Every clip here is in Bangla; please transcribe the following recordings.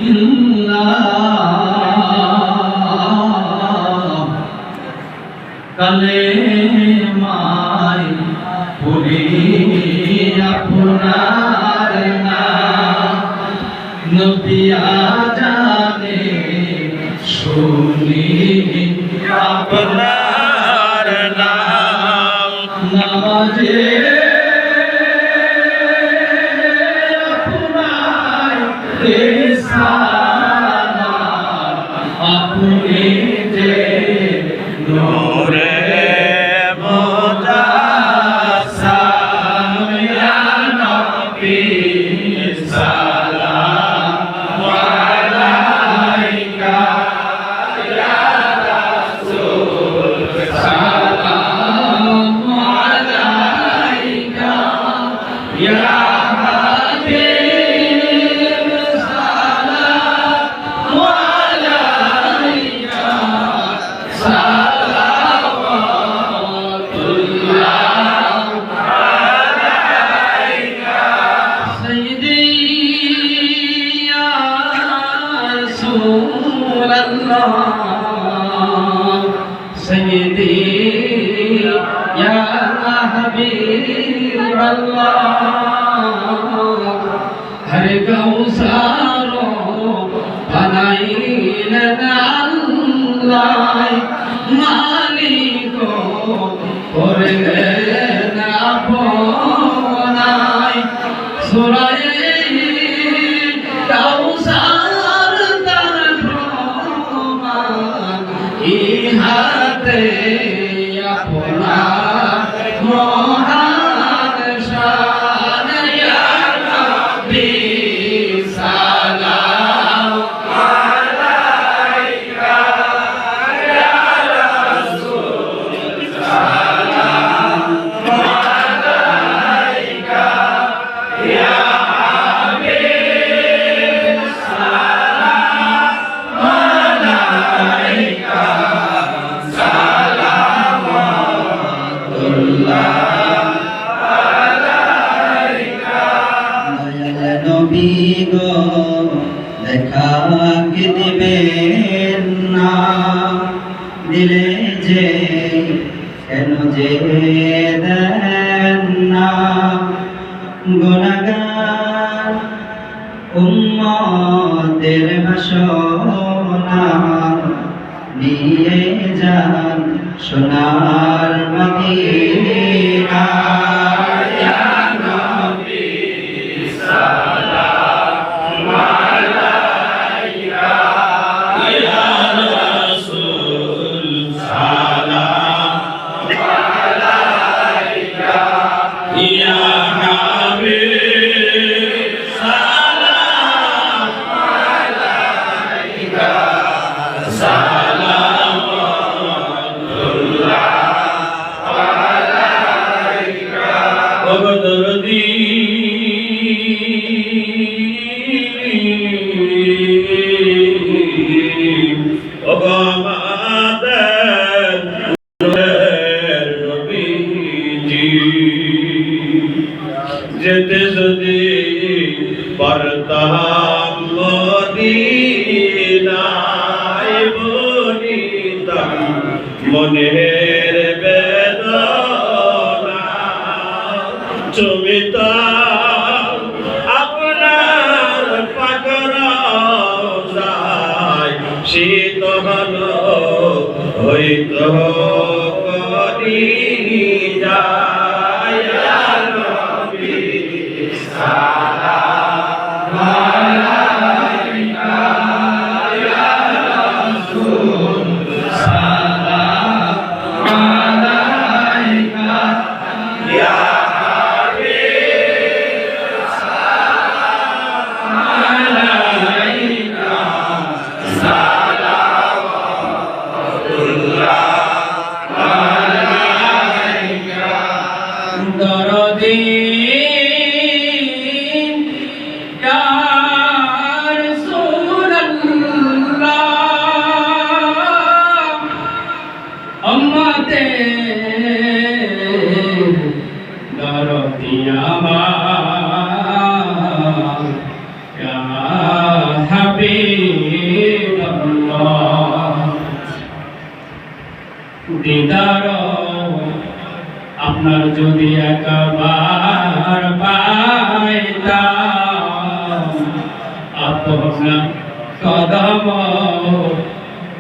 ইল্লাল্লাহ কালেমায় পড়ি আপনার নাম নবী আজানে শুনি আপনার নাম নামাজে আপনি যে নূরে মুজাসসাম ইয়া নবী সালাম আলাইকা ইয়া রাসূল সালাম আলাইকা ইয়া سيدي يا حبيب الله هر كوثر بناينا الله مالك قرنا بناي سورة كوثر درمان ইহাতে আপনার মহান শান ইয়া নবী সালাম আলাইকা ইয়া রাসূল সালাম আলাইকা ইয়া হাবিব সালাম আলাইকা নবী গো দেখা কি দিবেন না দিলে যে কেন যে দেন না গুনাহগার উম্মতের বাসনা নিয়ে যান সোনার মদিনা ইয়া নবী সালাম আলাইকা ইয়া রাসূল সালাম আলাইকা ইয়া হাবিব সালাম আলাইকা দরদি আমাদের নবীজি যেতে যদি পারতাম মদিনায় বলিতাম মনের বেদনা চুমিতা আপনার পাকর যায় শীতল হইত করি যায় নবী সালাম আলাইকা ইয়া রাসূল সালাম আলাইকা ইয়া হাবিবাল্লাহ দিদার আপনার যদি একবার পাইতাম আপনার কদম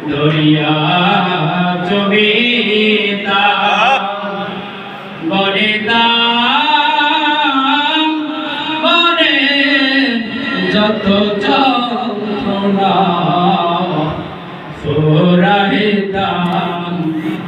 দরিয়া জমিতা বনিতাম বনে যত যন্ত্রণা ফুরাইতাম